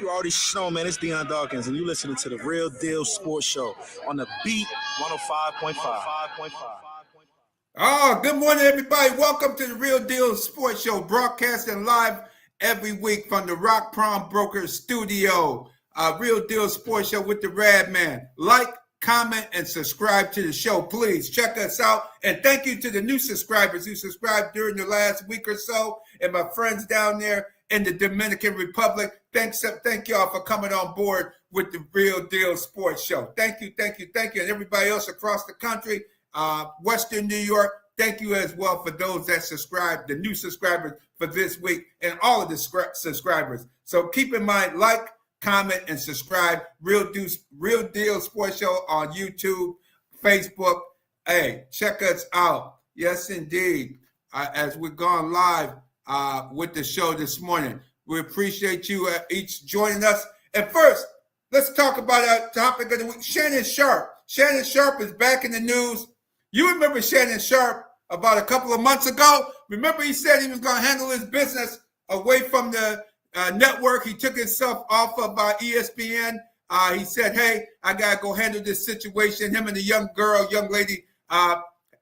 You already know, man. It's Deion Dawkins, and you listening to the Real Deal Sports Show on the Beat 105.5. Oh, good morning, everybody. Welcome to the Real Deal Sports Show, broadcasting live every week from the Rock Prom Brokers studio. Real Deal Sports Show with the Radman. Like, comment, and subscribe to the show. Please check us out. And thank you to the new subscribers who subscribed during the last week or so, and my friends down there in the Dominican Republic. Thank y'all for coming on board with the Real Deal Sports Show. Thank you. And everybody else across the country, Western New York, thank you as well for those that subscribe, the new subscribers for this week, and all of the subscribers. So keep in mind, like, comment, and subscribe. Real Deal Sports Show on YouTube, Facebook. Hey, check us out. Yes, indeed. As we're going live with the show this morning. We appreciate you each joining us. And first, let's talk about our topic of the week, Shannon Sharpe. Shannon Sharpe is back in the news. You remember Shannon Sharpe about a couple of months ago? Remember he said he was going to handle his business away from the network. He took himself off of ESPN. He said, hey, I got to go handle this situation. Him and the young lady,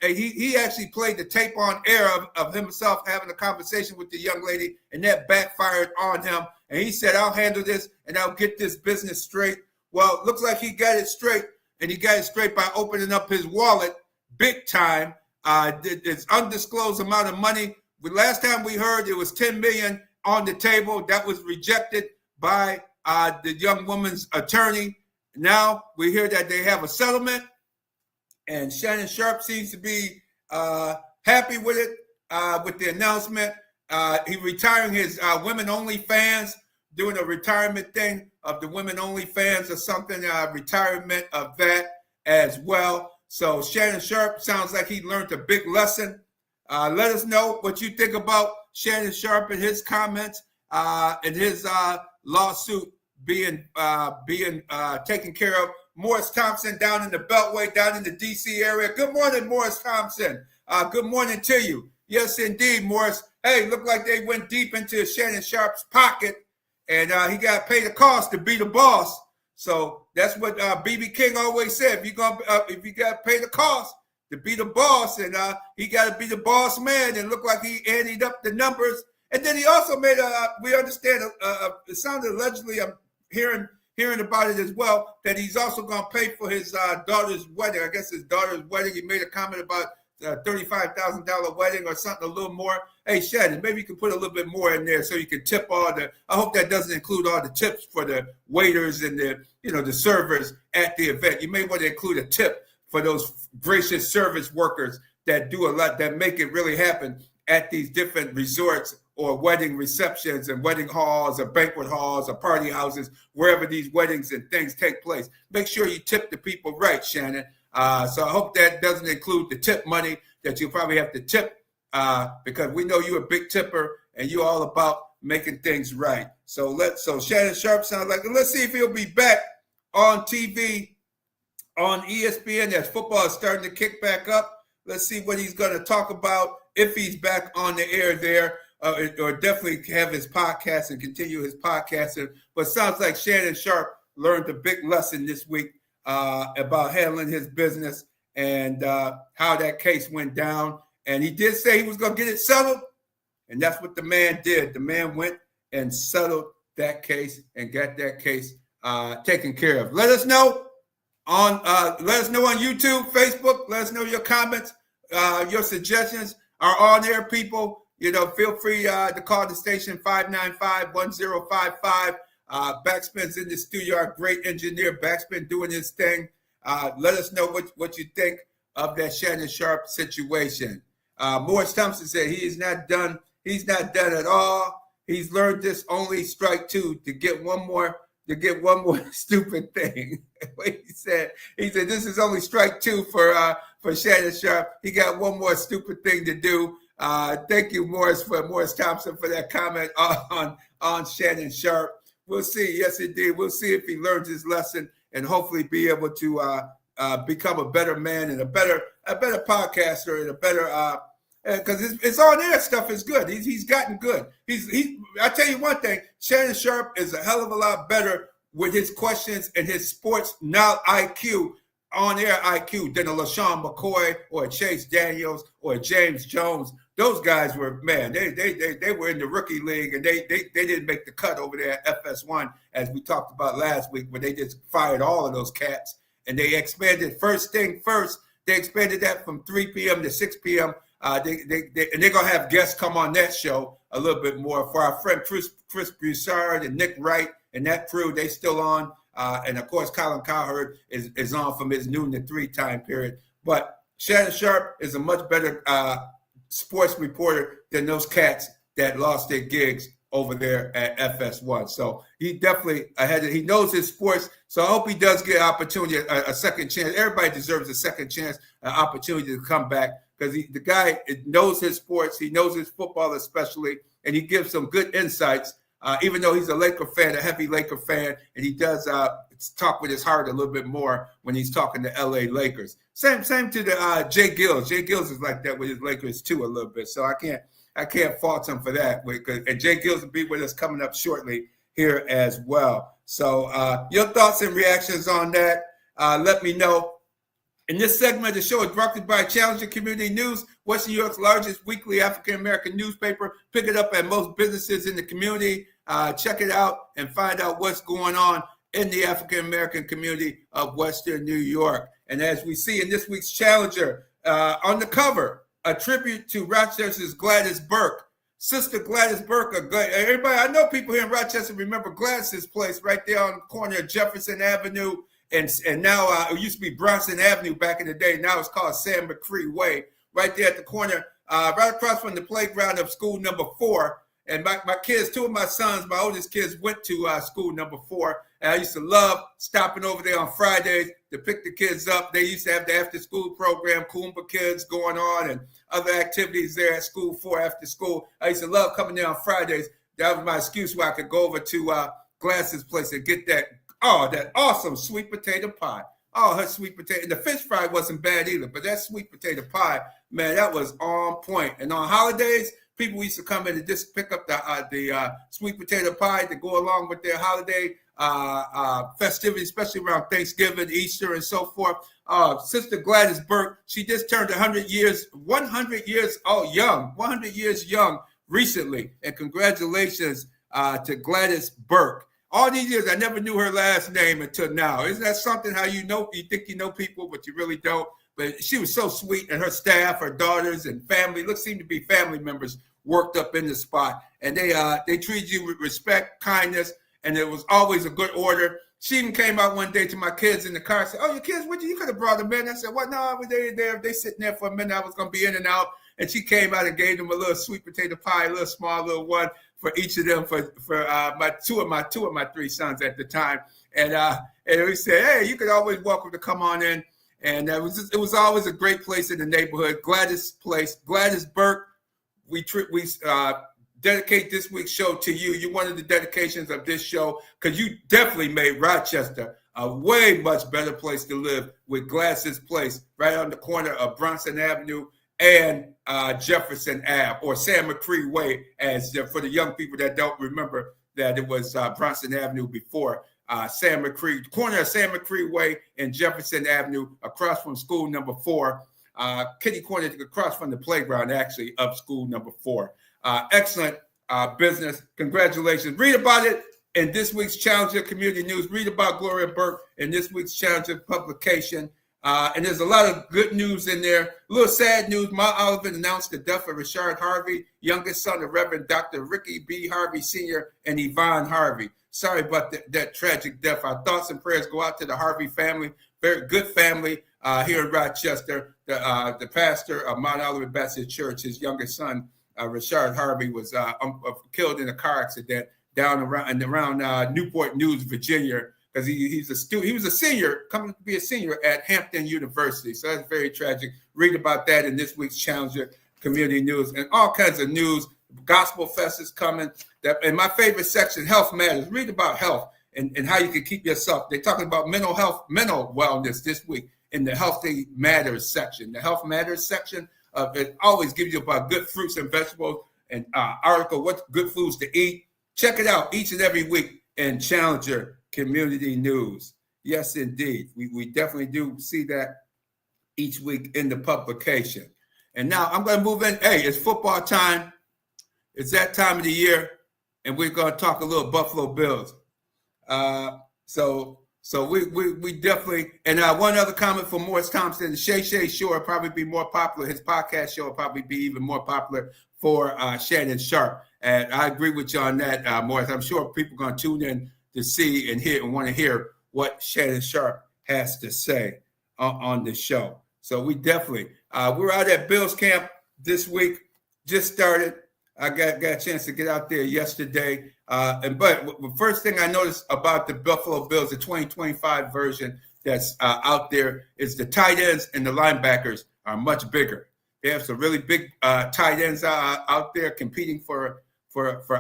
he actually played the tape on air of himself having a conversation with the young lady, and that backfired on him. And he said, I'll handle this, and I'll get this business straight. Well, it looks like he got it straight, and he got it straight by opening up his wallet big time. It's undisclosed amount of money. The last time we heard, it was $10 million on the table. That was rejected by the young woman's attorney. Now we hear that they have a settlement. And Shannon Sharpe seems to be happy with it, with the announcement. He's retiring his women-only fans, doing a retirement thing of the women-only fans or something, retirement of that as well. So Shannon Sharpe sounds like he learned a big lesson. Let us know what you think about Shannon Sharpe and his comments and his lawsuit being taken care of. Morris Thompson down in the Beltway, down in the D.C. area. Good morning, Morris Thompson. Good morning to you. Yes, indeed, Morris. Hey, looked like they went deep into Shannon Sharpe's pocket, and he got to pay the cost to be the boss. So that's what B.B. King always said. If you got to pay the cost to be the boss, and he got to be the boss man, and looked like he added up the numbers. And then he also made we understand, it sounded allegedly, I'm hearing about it as well, that he's also going to pay for his daughter's wedding. I guess his daughter's wedding. He made a comment about $35,000 wedding or something, a little more. Hey, Shannon, maybe you can put a little bit more in there so you can tip all the. I hope that doesn't include all the tips for the waiters and the servers at the event. You may want to include a tip for those gracious service workers that do a lot, that make it really happen at these different resorts or wedding receptions and wedding halls or banquet halls or party houses, wherever these weddings and things take place. Make sure you tip the people right, Shannon. So I hope that doesn't include the tip money that you'll probably have to tip because we know you're a big tipper and you're all about making things right. So Shannon Sharpe sounds like, let's see if he'll be back on TV on ESPN as football is starting to kick back up. Let's see what he's going to talk about if he's back on the air there. Or definitely have his podcast and continue his podcasting. But it sounds like Shannon Sharpe learned a big lesson this week about handling his business and how that case went down. And he did say he was going to get it settled. And that's what the man did. The man went and settled that case and got that case taken care of. Let us know on YouTube, Facebook. Let us know your comments. Your suggestions are on there, people. Feel free to call the station 595-1055. BacSpin's in the studio, our great engineer, BacSpin doing his thing. Let us know what you think of that Shannon Sharpe situation. Morris Thompson said he is not done. He's not done at all. He's learned this only strike two to get one more stupid thing. he said this is only strike two for Shannon Sharpe. He got one more stupid thing to do. Thank you, Morris Thompson, for that comment on Shannon Sharpe. We'll see. Yes, indeed. We'll see if he learns his lesson and hopefully be able to become a better man and a better podcaster and a better because it's on air stuff is good. He's gotten good. I tell you one thing, Shannon Sharpe is a hell of a lot better with his questions and his sports now IQ, on air IQ, than a LaShawn McCoy or a Chase Daniels or a James Jones. Those guys were, man, they were in the rookie league, and they didn't make the cut over there at FS1, as we talked about last week, where they just fired all of those cats, and they expanded first. They expanded that from 3 p.m. to 6 p.m. And they're going to have guests come on that show a little bit more. For our friend Chris Broussard and Nick Wright and that crew, they still on. And, of course, Colin Cowherd is on from his noon to 3 time period. But Shannon Sharpe is a much better sports reporter than those cats that lost their gigs over there at FS1. So he definitely he knows his sports. So I hope he does get an opportunity, a second chance. Everybody deserves a second chance, an opportunity to come back, because the guy knows his sports. He knows his football especially, and he gives some good insights, even though he's a Laker fan, a heavy Laker fan, and he does talk with his heart a little bit more when he's talking to L.A. Lakers. Same to the J-GILLZ. J-GILLZ is like that with his Lakers too a little bit. So I can't fault him for that. And J-GILLZ will be with us coming up shortly here as well. So your thoughts and reactions on that, let me know. In this segment of the show is brought to you by Challenger Community News, Western New York's largest weekly African-American newspaper. Pick it up at most businesses in the community. Check it out and find out what's going on in the African-American community of Western New York. And as we see in this week's Challenger, on the cover, a tribute to Rochester's Gladys Burke. Sister Gladys Burke. Everybody, I know people here in Rochester remember Gladys's place right there on the corner of Jefferson Avenue. And now it used to be Bronson Avenue back in the day. Now it's called Sam McCree Way, right there at the corner, right across from the playground of school number 4. And my kids, 2 of my sons, my oldest kids, went to school number 4. And I used to love stopping over there on Fridays to pick the kids up. They used to have the after-school program, Coomba Kids going on, and other activities there at school 4 after school. I used to love coming there on Fridays. That was my excuse where I could go over to Gladys's place and get that awesome sweet potato pie. Oh, her sweet potato. And the fish fry wasn't bad either, but that sweet potato pie, man, that was on point. And on holidays, people used to come in and just pick up the sweet potato pie to go along with their holiday festivities, especially around Thanksgiving, Easter, and so forth. Sister Gladys Burke, she just turned 100 years young recently. And congratulations to Gladys Burke. All these years, I never knew her last name until now. Isn't that something, how you think you know people, but you really don't? But she was so sweet, and her staff, her daughters, and family, seemed to be family members worked up in the spot. And they treated you with respect, kindness, and it was always a good order. She even came out one day to my kids in the car and said, "Oh, your kids with you? You could have brought them in." I said, "Well, no, they sitting there for a minute. I was going to be in and out." And she came out and gave them a little sweet potato pie, a little small little one for each of them for two of my 3 sons at the time. And we said, "Hey, you could always welcome to come on in." And it was always a great place in the neighborhood. Gladys Burke. We dedicate this week's show to you. You're one of the dedications of this show, because you definitely made Rochester a way much better place to live with Gladys's place right on the corner of Bronson Avenue and Jefferson Ave, or Sam McCree Way, as for the young people that don't remember that it was Bronson Avenue before. Sam McCree, corner of Sam McCree Way and Jefferson Avenue, across from school number 4. Kitty corner across from the playground, actually, of school number 4. Excellent business. Congratulations. Read about it in this week's Challenger Community News. Read about Gloria Burke in this week's Challenger publication. And there's a lot of good news in there. A little sad news. Mount Olivet announced the death of Richard Harvey, youngest son of Reverend Dr. Ricky B. Harvey Sr. and Yvonne Harvey. Sorry about that tragic death. Our thoughts and prayers go out to the Harvey family. Very good family here in Rochester. The pastor of Mount Olivet Baptist Church, his youngest son, Richard Harvey, was killed in a car accident down around Newport News, Virginia, because he was a senior, coming to be a senior at Hampton University. So that's very tragic. Read about that in this week's Challenger Community News, and all kinds of news. Gospel Fest is coming. And my favorite section, Health Matters. Read about health and how you can keep yourself. They're talking about mental health, mental wellness this week in the Healthy Matters section. The Health Matters section It always gives you about good fruits and vegetables and article, what good foods to eat. Check it out each and every week in Challenger Community News. Yes, indeed. We definitely do see that each week in the publication. And now I'm going to move in. Hey, it's football time. It's that time of the year, and we're going to talk a little Buffalo Bills. So we definitely, and one other comment from Morris Thompson, Shay Show will probably be more popular. His podcast show will probably be even more popular for Shannon Sharpe. And I agree with you on that, Morris. I'm sure people are going to tune in to see and hear and want to hear what Shannon Sharpe has to say on the show. So we definitely, we're out at Bills camp this week, just started. I got a chance to get out there yesterday. But the first thing I noticed about the Buffalo Bills, the 2025 version that's out there, is the tight ends and the linebackers are much bigger. They have some really big tight ends out there competing for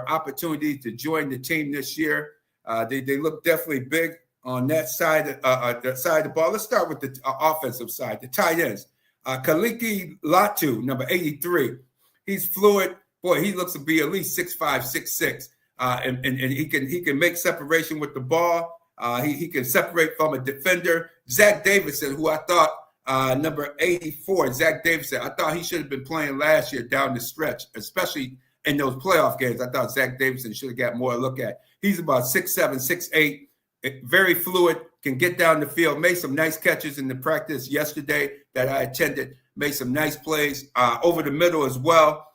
opportunities to join the team this year. They look definitely big on that side of the ball. Let's start with the offensive side, the tight ends. Kaliki Latu, number 83. He's fluid. Boy, he looks to be at least 6'5", 6'6", and he can make separation with the ball. He can separate from a defender. Zach Davidson, who I thought number 84, Zach Davidson, I thought he should have been playing last year down the stretch, especially in those playoff games. I thought Zach Davidson should have got more look at. He's about 6'7", 6'8", very fluid, can get down the field, made some nice catches in the practice yesterday that I attended, made some nice plays over the middle as well.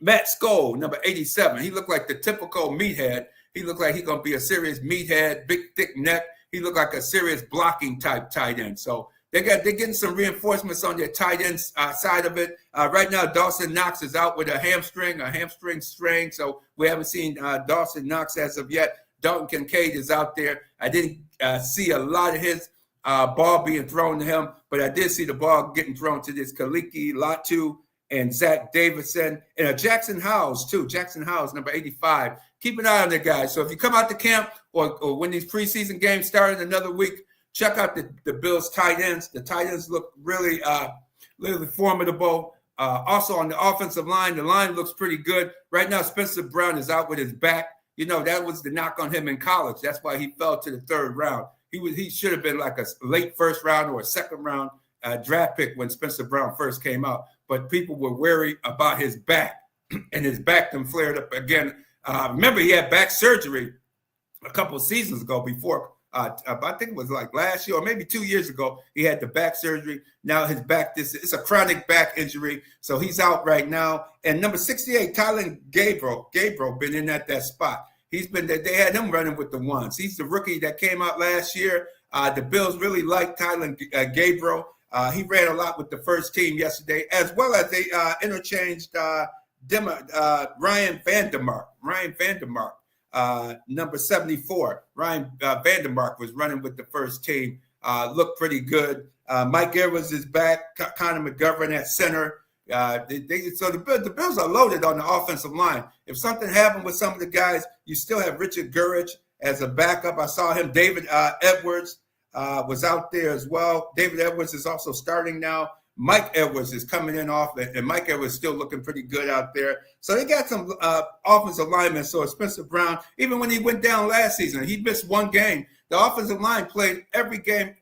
Matt Skoll, number 87. He looked like the typical meathead. He looked like he's going to be a serious meathead, big, thick neck. He looked like a serious blocking type tight end. So they're getting some reinforcements on their tight end side of it. Right now, Dawson Knox is out with a hamstring strain. So we haven't seen Dawson Knox as of yet. Dalton Kincaid is out there. I didn't see a lot of his ball being thrown to him, but I did see the ball getting thrown to this Kaliki Latu and Zach Davidson, and Jackson Howes, too. Jackson Howes, number 85. Keep an eye on the guys. So if you come out to camp or when these preseason games start in another week, check out the Bills' tight ends. The tight ends look really formidable. Also on the offensive line, the line looks pretty good. Right now, Spencer Brown is out with his back. You know, that was the knock on him in college. That's why he fell to the third round. He should have been like a late first round or a second round draft pick when Spencer Brown first came out. But people were wary about his back, and his back then flared up again. Remember, he had back surgery a couple of seasons ago before. I think it was like last year or maybe 2 years ago. He had the back surgery. Now his back, it's a chronic back injury, so he's out right now. And number 68, Tyler Gabriel been in at that spot. He's been there. They had him running with the ones. He's the rookie that came out last year. The Bills really like Tyler Gabriel. He ran a lot with the first team yesterday, as well as they interchanged Ryan Vandermark, number 74. Ryan Vandermark was running with the first team. Looked pretty good. Mike Edwards is back. Connor McGovern at center. So the Bills are loaded on the offensive line. If something happened with some of the guys, you still have Richard Gurridge as a backup. I saw him. David Edwards was out there as well. David Edwards is also starting now. Mike Edwards is coming in off, and Mike Edwards still looking pretty good out there. So they got some offensive linemen. So Spencer Brown, even when he went down last season, he missed one game. The offensive line played every game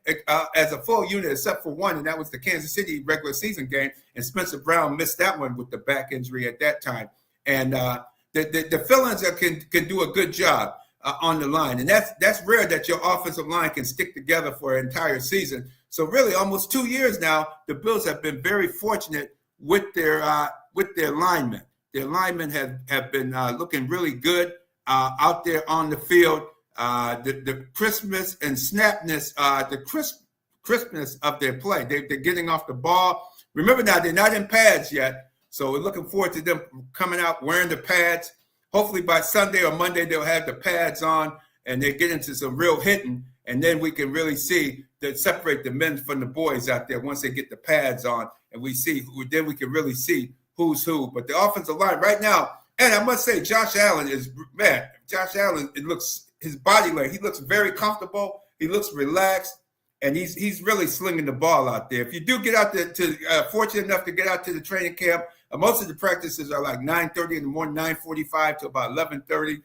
as a full unit except for one, and that was the Kansas City regular season game. And Spencer Brown missed that one with the back injury at that time. And the fill-ins can do a good job on the line, and that's rare that your offensive line can stick together for an entire season. So really, almost 2 years now, the Bills have been very fortunate with their linemen. Their linemen have been looking really good out there on the field. The crispness and snapness, crispness of their play. They're getting off the ball. Remember now, they're not in pads yet, so we're looking forward to them coming out wearing the pads. Hopefully by Sunday or Monday, they'll have the pads on and they get into some real hitting. And then we can really see that separate the men from the boys out there once they get the pads on. And then we can really see who's who. But the offensive line right now, and I must say, Josh Allen, his body language, he looks very comfortable. He looks relaxed. and he's really slinging the ball out there. If you do get out fortunate enough to get out to the training camp, most of the practices are like 9:30 in the morning, 9:45 to about 11:30.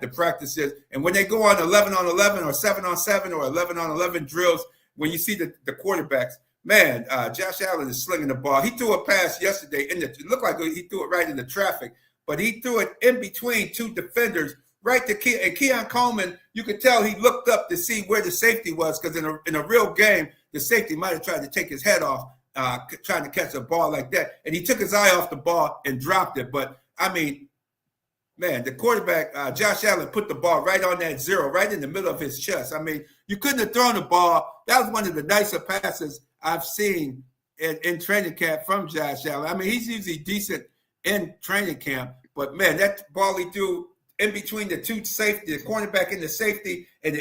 The practices, and when they go on 11 on 11 or 7 on 7 or 11 on 11 drills, when you see the quarterbacks, man, Josh Allen is slinging the ball. He threw a pass yesterday it looked like he threw it right into traffic, but he threw it in between two defenders, right to Keon Coleman. You could tell he looked up to see where the safety was, because in a real game, the safety might have tried to take his head off, trying to catch a ball like that, and he took his eye off the ball and dropped it. But I mean, man, the quarterback, Josh Allen, put the ball right on that zero, right in the middle of his chest. I mean, you couldn't have thrown the ball. That was one of the nicer passes I've seen in training camp from Josh Allen. I mean, he's usually decent in training camp, but man, that ball he threw in between the two safety, the cornerback and the safety, and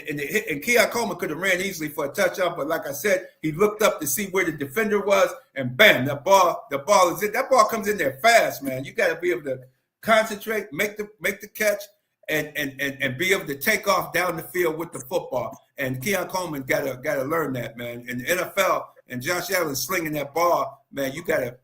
Keon Coleman could have ran easily for a touchdown. But like I said, he looked up to see where the defender was, and bam, the ball is in. That ball comes in there fast, man. You got to be able to concentrate, make the catch, and be able to take off down the field with the football. And Keon Coleman got to learn that, man. In the NFL, and Josh Allen slinging that ball, man, you gotta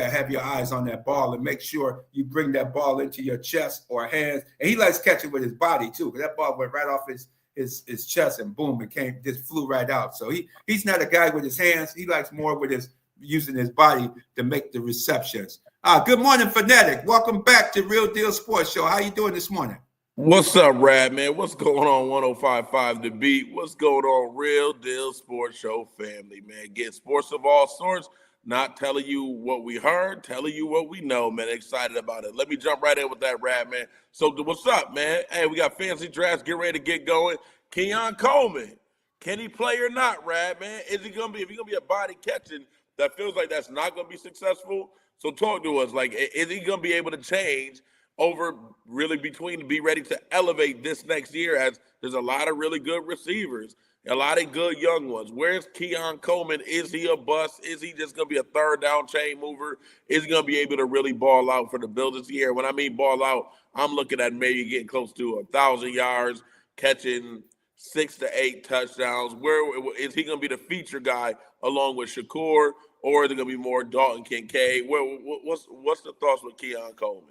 have your eyes on that ball and make sure you bring that ball into your chest or hands. And he likes catching with his body too, because that ball went right off his chest and boom, it just flew right out. So he's not a guy with his hands. He likes more with using his body to make the receptions. Good morning, Fanatic. Welcome back to Real Deal Sports Show. How you doing this morning? What's up, Radman? What's going on, 105.5 The Beat? What's going on, Real Deal Sports Show family, man? Get sports of all sorts, not telling you what we heard, telling you what we know, man. Excited about it. Let me jump right in with that, Radman. So what's up, man? Hey, we got fancy drafts. Get ready to get going. Keon Coleman, can he play or not, Radman? If he's going to be a body catching that feels like that's not going to be successful, so talk to us. Like, is he going to be able to change over really between to be ready to elevate this next year, as there's a lot of really good receivers, a lot of good young ones? Where's Keon Coleman? Is he a bust? Is he just going to be a third down chain mover? Is he going to be able to really ball out for the Bills this year? When I mean ball out, I'm looking at maybe getting close to 1,000 yards, catching 6 to 8 touchdowns. Where is he going to be the feature guy along with Shakur, or is it going to be more Dalton Kincaid? What's the thoughts with Keon Coleman?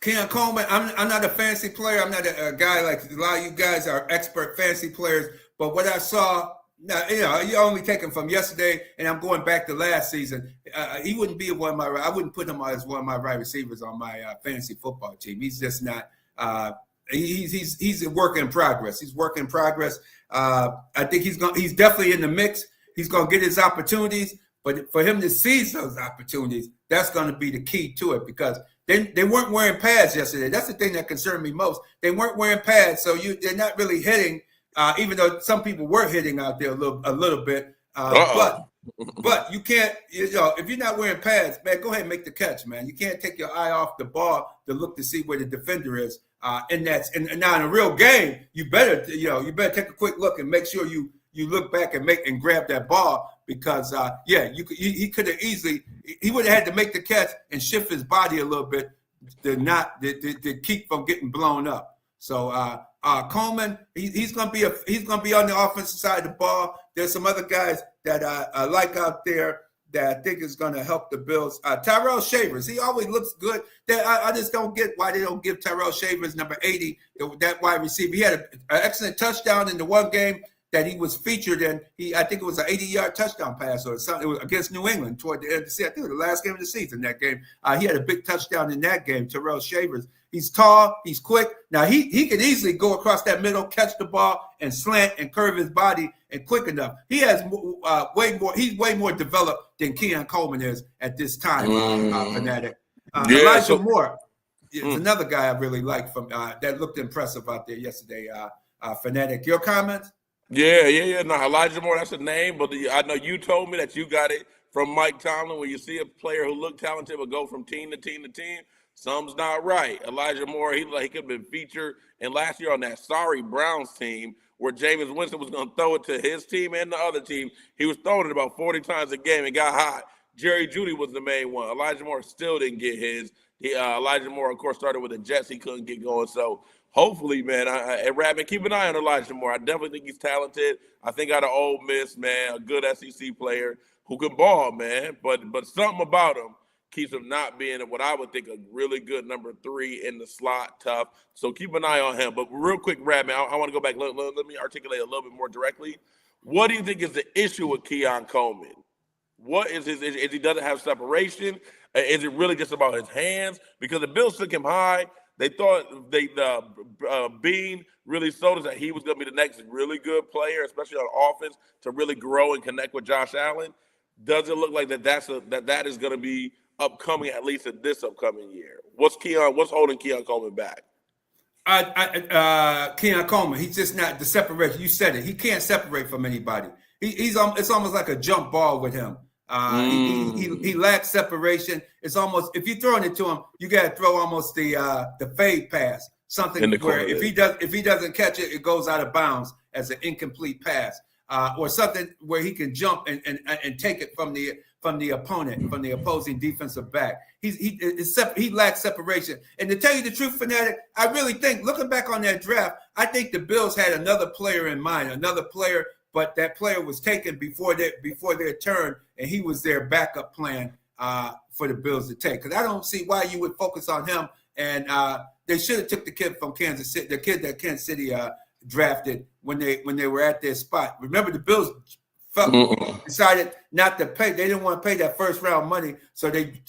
Keon Coleman, I'm not a fancy player. I'm not a guy like a lot of you guys are expert fancy players. But what I saw, now, you only take him from yesterday, and I'm going back to last season. He wouldn't be one of my. I wouldn't put him as one of my right receivers on my fantasy football team. He's just not. He's a work in progress. He's work in progress. I think he's definitely in the mix. He's going to get his opportunities, but for him to seize those opportunities, that's going to be the key to it, because they weren't wearing pads yesterday. That's the thing that concerned me most. They weren't wearing pads, so they're not really hitting. Even though some people were hitting out there a little bit, but you can't. If you're not wearing pads, man, go ahead and make the catch, man. You can't take your eye off the ball to look to see where the defender is. And now in a real game, you better take a quick look and make sure you look back and grab that ball, because he could have easily, he would have had to make the catch and shift his body a little bit to keep from getting blown up. So Coleman, he's gonna be on the offensive side of the ball. There's some other guys that I like out there that I think is going to help the Bills. Tyrell Shavers, he always looks good. I just don't get why they don't give Tyrell Shavers number 80, that wide receiver. He had an excellent touchdown in the one game that he was featured in. I think it was an 80-yard touchdown pass or something. It was against New England toward the end of the season. I think it was the last game of the season, that game. He had a big touchdown in that game, Tyrell Shavers. He's tall. He's quick. Now, he could easily go across that middle, catch the ball, and slant and curve his body and quick enough. He has way more. He's way more developed than Keon Coleman is at this time, Fanatic. Elijah Moore is another guy I really like from that looked impressive out there yesterday, Fanatic. Your comments? Yeah. No, Elijah Moore, that's a name, but I know you told me that you got it from Mike Tomlin. When you see a player who looked talented but go from team to team to team, something's not right. Elijah Moore, he could have been featured. And last year on that sorry Browns team, where Jameis Winston was going to throw it to his team and the other team, he was throwing it about 40 times a game and got hot. Jerry Jeudy was the main one. Elijah Moore still didn't get his. Elijah Moore, of course, started with the Jets. He couldn't get going. So hopefully, man. And Radman, keep an eye on Elijah Moore. I definitely think he's talented. I think out of Ole Miss, man, a good SEC player who can ball, man. But something about him keeps him not being what I would think a really good number 3 in the slot, tough. So keep an eye on him. But real quick, Radman, I want to go back. Let me articulate a little bit more directly. What do you think is the issue with Keon Coleman? What is his issue? Is he doesn't have separation? Is it really just about his hands? Because the Bills took him high. They thought Bean really sold us that he was going to be the next really good player, especially on offense, to really grow and connect with Josh Allen. Does it look like that is going to be upcoming, at least in this upcoming year? What's holding Keon Coleman back? Keon Coleman, he's just not the separation. You said it. He can't separate from anybody. It's almost like a jump ball with him. He lacks separation. It's almost, if you're throwing it to him, you got to throw almost the fade pass, something where if he doesn't catch it, it goes out of bounds as an incomplete pass, or something where he can jump and take it from the opponent, from the opposing defensive back. He lacks separation. And to tell you the truth, Fanatic, I really think, looking back on that draft, I think the Bills had another player in mind, but that player was taken before their turn, and he was their backup plan for the Bills to take. Because I don't see why you would focus on him. And they should have took the kid from Kansas City, the kid that Kansas City drafted when they were at their spot. Remember, the Bills decided not to pay. They didn't want to pay that first round money, so they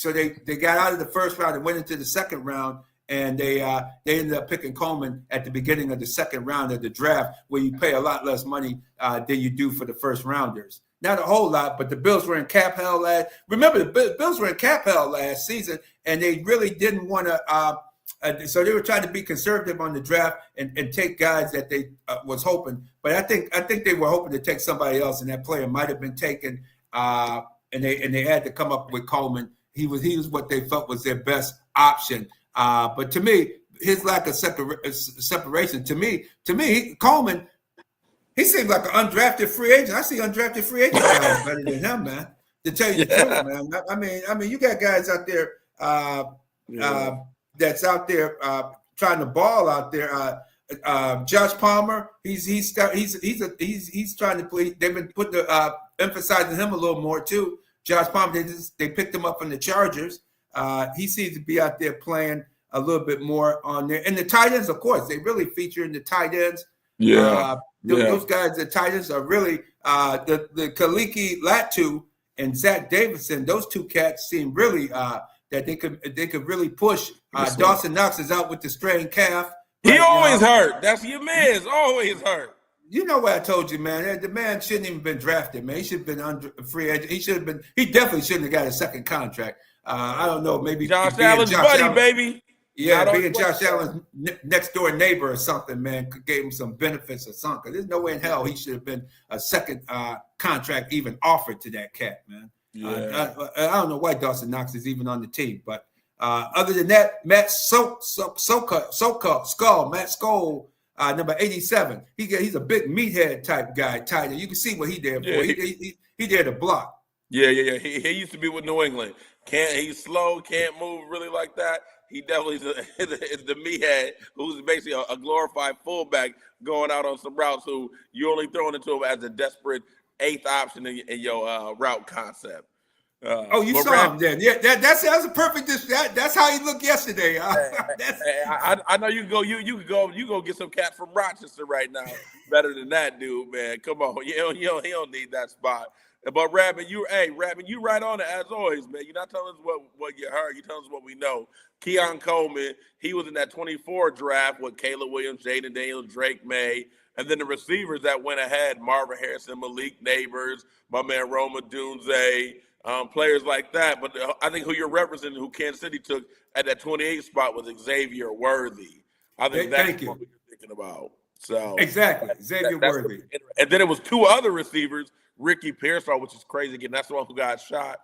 got out of the first round and went into the second round. And they ended up picking Coleman at the beginning of the second round of the draft, where you pay a lot less money than you do for the first rounders. Not a whole lot, but the Bills were in cap hell the Bills were in cap hell last season, and they really didn't want to. So they were trying to be conservative on the draft and take guys that they was hoping. But I think they were hoping to take somebody else, and that player might have been taken. And they had to come up with Coleman. He was what they felt was their best option. But to me, his lack of separation, to me, Coleman, he seems like an undrafted free agent. I see undrafted free agent guys better than him, man. To tell you the truth, man. I mean, you got guys out there that's out there trying to ball out there. Josh Palmer, he's trying to play. They've been putting emphasizing him a little more too. Josh Palmer, they picked him up from the Chargers. He seems to be out there playing a little bit more on there. And the tight ends, of course, they really feature in the tight ends. Those guys, the tight ends are really the Kaliki Latu and Zach Davidson. Those two cats seem really that they could really push. Dawson Knox is out with the strained calf. He always hurt. That's your man's always hurt. You know what I told you, man. The man shouldn't even been drafted, man. He should have been under free agent. He definitely shouldn't have got a second contract. I don't know, maybe Josh Allen's buddy, baby. Yeah, being Josh Allen's next door neighbor or something, man, gave him some benefits or something. There's no way in hell he should have been a second contract even offered to that cat, man. Yeah. I don't know why Dawson Knox is even on the team, but other than that, Matt Skull, number 87. He's a big meathead type guy, tight end. You can see what he did for. He there to block. Yeah. He used to be with New England. He's slow, can't move really like that. He definitely is the meathead who's basically a glorified fullback going out on some routes who you're only throwing it to him as a desperate eighth option in your route concept. You saw him then. Yeah, that's a perfect. That's how he looked yesterday. I know you go get some cats from Rochester right now. Better than that dude, man. Come on, he don't need that spot. But Radman, you right on it as always, man. You're not telling us what you heard. You're telling us what we know. Keon Coleman, he was in that 24 draft with Caleb Williams, Jaden Daniels, Drake May, and then the receivers that went ahead: Marvin Harrison, Malik Neighbors, my man Roma Dunze, players like that. But I think who you're representing, who Kansas City took at that 28 spot, was Xavier Worthy. I think that's what you're thinking about. So exactly, Xavier Worthy. And then it was two other receivers. Ricky Pearsall, which is crazy again. That's the one who got shot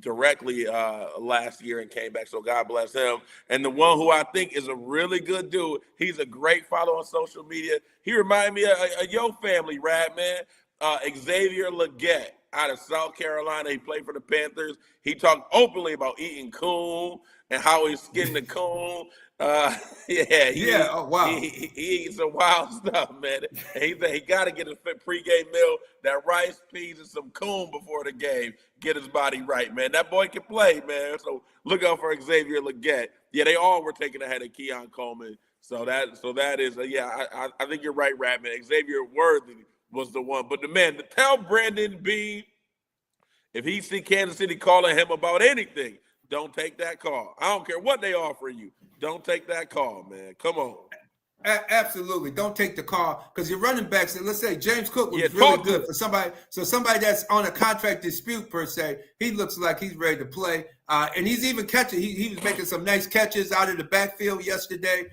directly last year and came back. So God bless him. And the one who I think is a really good dude. He's a great follow on social media. He reminded me of your family, Radman. Xavier Legette. out of South Carolina. He played for the Panthers. He talked openly about eating coon and how he's skinning the coon. Oh wow, he eats some wild stuff, man. And he said he got to get a pregame meal, that rice, peas, and some coon before the game. Get his body right, man. That boy can play, man. So look out for Xavier Legette. Yeah, they all were taken ahead of Keon Coleman. So that is, I think you're right, Radman. Xavier Worthy was the one. But tell Brandon B, if he see Kansas City calling him about anything, don't take that call. I don't care what they offer you. Don't take that call, man. Come on. Absolutely. Don't take the call, because your running backs, let's say James Cook was really good for somebody. So somebody that's on a contract dispute per se, he looks like he's ready to play. And he's even catching. He was making some nice catches out of the backfield yesterday.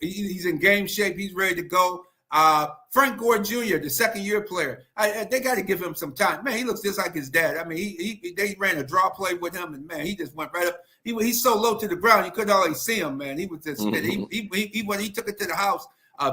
He's in game shape. He's ready to go. Frank Gore Jr., the second-year player, they got to give him some time. Man, he looks just like his dad. I mean, they ran a draw play with him, and man, he just went right up. He's so low to the ground, you couldn't always see him, man. He was just when he took it to the house.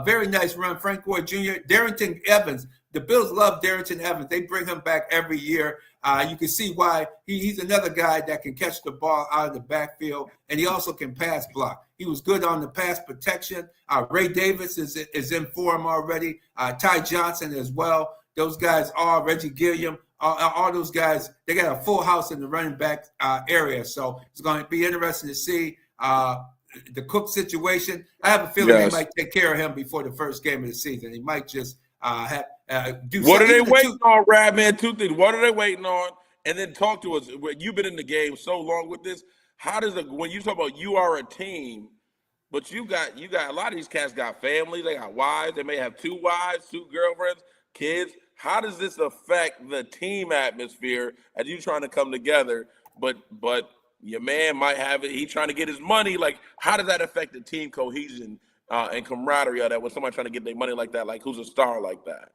Very nice run, Frank Gore Jr. Darrington Evans. The Bills love Darrington Evans. They bring him back every year. You can see why he's another guy that can catch the ball out of the backfield, and he also can pass block. He was good on the pass protection. Ray Davis is in form already. Ty Johnson as well. Those guys are Reggie Gilliam. All those guys, they got a full house in the running back area. So it's going to be interesting to see the Cook situation. I have a feeling they might take care of him before the first game of the season. He might just do. What are they waiting on, Radman? Two things. What are they waiting on? And then talk to us. You've been in the game so long with this. How does it, when you talk about you are a team, but you got a lot of these cats got families, they got wives, they may have 2 wives, 2 girlfriends, kids. How does this affect the team atmosphere as you trying to come together? But your man might have it. He trying to get his money. Like, how does that affect the team cohesion and camaraderie of that when somebody trying to get their money like that? Like, who's a star like that?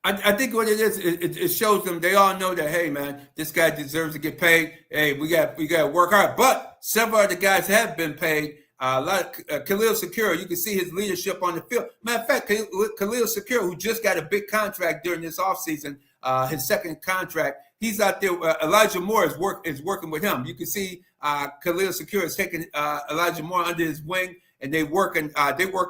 I think what it is, it shows them, they all know that, hey, man, this guy deserves to get paid. Hey, we got to work hard. But several of the guys have been paid. A lot of Khalil Shakir, you can see his leadership on the field. Matter of fact, Khalil Shakir, who just got a big contract during this offseason, his second contract, he's out there. Elijah Moore is working with him. You can see Khalil Shakir is taking Elijah Moore under his wing, and they worked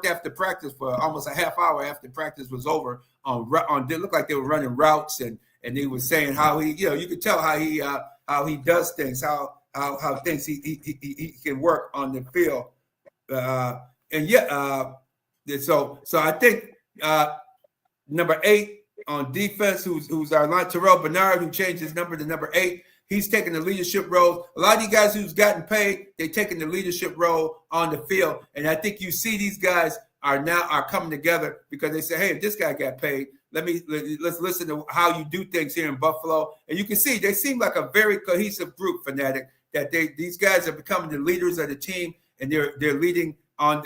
after practice for almost a half hour after practice was over. They looked like they were running routes, and he was saying how he, you could tell how he does things, how things he can work on the field. So I think number 8 on defense, who's our line, Terrell Bernard, who changed his number to number 8. He's taking the leadership role. A lot of you guys who's gotten paid, they're taking the leadership role on the field. And I think you see these guys are coming together because they say, hey, if this guy got paid, let's listen to how you do things here in Buffalo. And you can see they seem like a very cohesive group, Fanatic, that these guys are becoming the leaders of the team, and they're leading on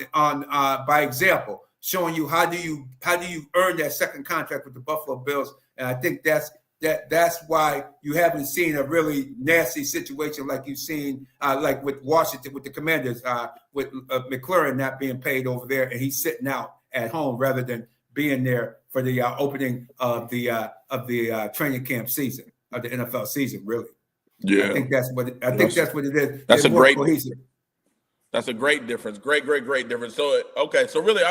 by example, showing you how do you earn that second contract with the Buffalo Bills. And I think that's why you haven't seen a really nasty situation like you've seen like with Washington, with the Commanders, with McLaurin not being paid over there, and he's sitting out at home rather than being there for the opening of the training camp season of the NFL season. Really, yeah. I think that's what it is. That's a great cohesive. That's a great difference. Great difference. So really,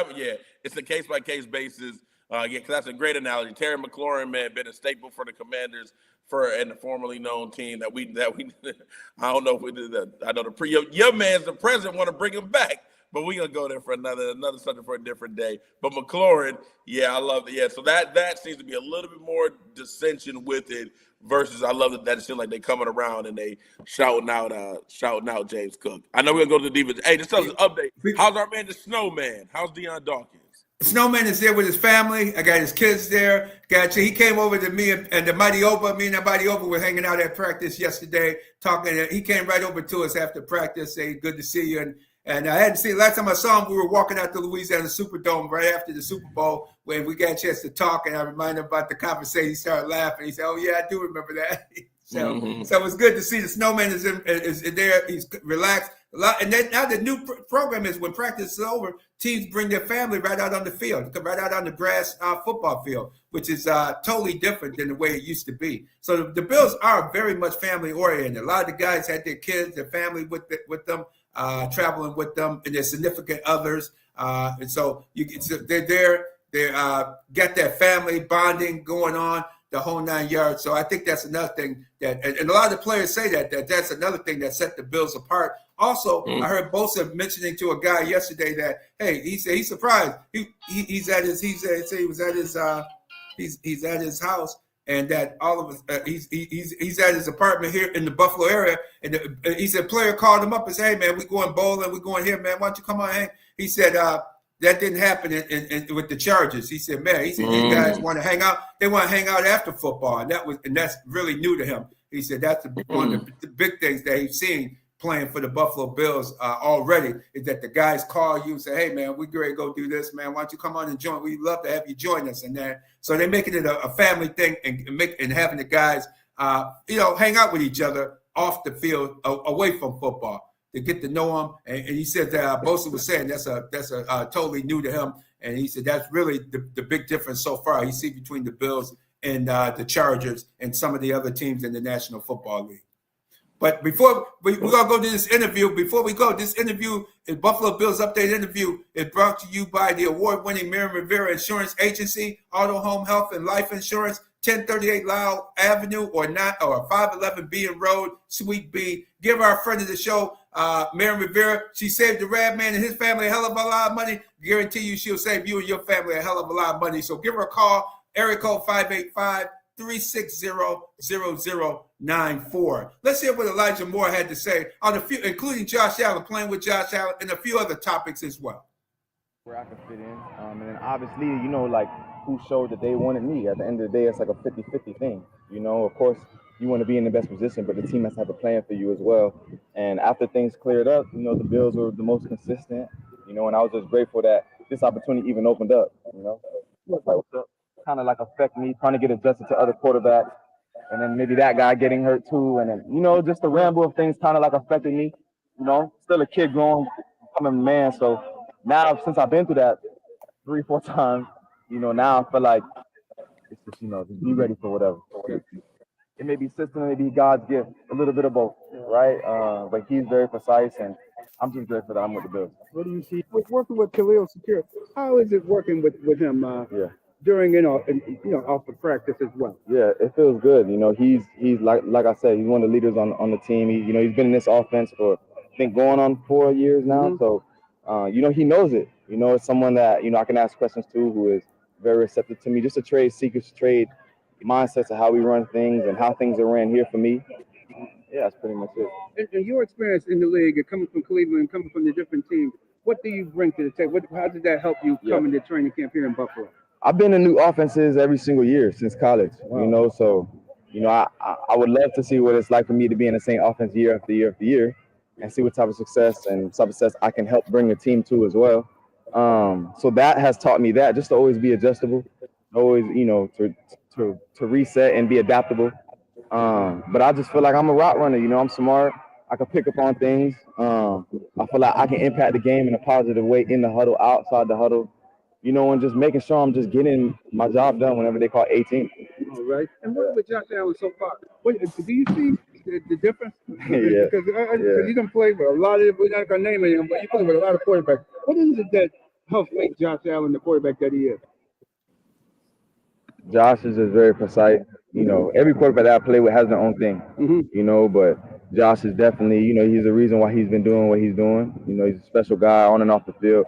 it's a case by case basis. Because that's a great analogy. Terry McLaurin, man, been a staple for the Commanders and the formerly known team that we I don't know if we did that. I know your man's the president want to bring him back, but we're gonna go there for another subject for a different day. But McLaurin, yeah, I love it. Yeah, so that seems to be a little bit more dissension with it versus I love that it seems like they coming around and they shouting out James Cook. I know we're gonna go to the defense. Hey, just tell us an update. How's our man the Snowman? How's Deion Dawkins? Snowman is there with his family. I got his kids there. He came over to me and the Mighty Oba. Me and the Mighty Oba were hanging out at practice yesterday talking. He came right over to us after practice, saying, good to see you. And I hadn't seen, last time I saw him, we were walking out to Louisiana Superdome right after the Super Bowl when we got a chance to talk. And I reminded him about the conversation. He started laughing. He said, oh, yeah, I do remember that. So it's good to see the snowman is there. He's relaxed. And then now the new program is when practice is over, teams bring their family right out on the field, right out on the grass football field, which is totally different than the way it used to be. So the Bills are very much family oriented. A lot of the guys had their kids, their family with them, traveling with them, and their significant others. And so they're there. They got that family bonding going on, the whole 9 yards. So I think that's another thing and a lot of the players say that's another thing that set the Bills apart. Also, I heard Bosa mentioning to a guy yesterday that, hey, he said he's surprised. He's at his house, and that all of us he's at his apartment here in the Buffalo area, and he said player called him up and said, hey man, we going bowling, we going here, man. Why don't you come on hang? He said that didn't happen with the Chargers. He said, man, these guys want to hang out. They want to hang out after football, and that's really new to him. He said that's one of the big things that he's seen playing for the Buffalo Bills already, is that the guys call you and say, hey, man, we're ready to go do this, man. Why don't you come on and join? We'd love to have you join us. And then, so they're making it a family thing and having the guys, hang out with each other off the field, away from football, to get to know them. And he said that Bosa was saying that's totally new to him. And he said that's really the big difference so far he sees between the Bills and the Chargers and some of the other teams in the National Football League. But before we're going to go to this interview, this interview is Buffalo Bills Update interview is brought to you by the award-winning Miriam Rivera Insurance Agency, Auto, Home, Health, and Life Insurance, 1038 Lyle Avenue or 511 Bean Road, Suite B. Give our friend of the show, Miriam Rivera. She saved the Radman and his family a hell of a lot of money. Guarantee you she'll save you and your family a hell of a lot of money. So give her a call, area code 585-360-0094. Let's hear what Elijah Moore had to say on a few, including Josh Allen, playing with Josh Allen, and a few other topics as well. Where I can fit in. And then obviously, who showed that they wanted me. At the end of the day, it's like a 50-50 thing. Of course, you want to be in the best position, but the team has to have a plan for you as well. And after things cleared up, the Bills were the most consistent, and I was just grateful that this opportunity even opened up, kind of like affect me, trying to get adjusted to other quarterbacks, and then maybe that guy getting hurt too, and then just the ramble of things kind of like affected me. Still a kid growing, becoming a man. So now since I've been through that 3-4 times, now I feel like it's just just be ready for whatever. It may be system, it may be God's gift, a little bit of both, right? But he's very precise, and I'm just grateful that I'm with the Bills. What do you see with working with Khalil Secure? How is it working with him? During off the practice as well. Yeah, it feels good. He's like I said, he's one of the leaders on the team. He's been in this offense for I think going on 4 years now. So he knows it. It's someone that I can ask questions to, who is very receptive to me. Just a trade secrets, trade mindsets of how we run things and how things are ran here for me. Yeah, that's pretty much it. And your experience in the league, coming from Cleveland, coming from the different teams, what do you bring to the table? How did that help you coming to training camp here in Buffalo? I've been in new offenses every single year since college, so, I would love to see what it's like for me to be in the same offense year after year after year and see what type of success I can help bring the team to as well. So that has taught me that, just to always be adjustable, always, to reset and be adaptable. But I just feel like I'm a route runner, I'm smart. I can pick up on things. I feel like I can impact the game in a positive way in the huddle, outside the huddle. And just making sure I'm just getting my job done whenever they call 18. All right. And what with Josh Allen so far? Do you see the difference? Yeah. Because you can play with a lot of, we're not going to name him, but you play with a lot of quarterbacks. What is it that helps make Josh Allen the quarterback that he is? Josh is just very precise. Every quarterback that I play with has their own thing, but Josh is definitely, he's the reason why he's been doing what he's doing. He's a special guy on and off the field.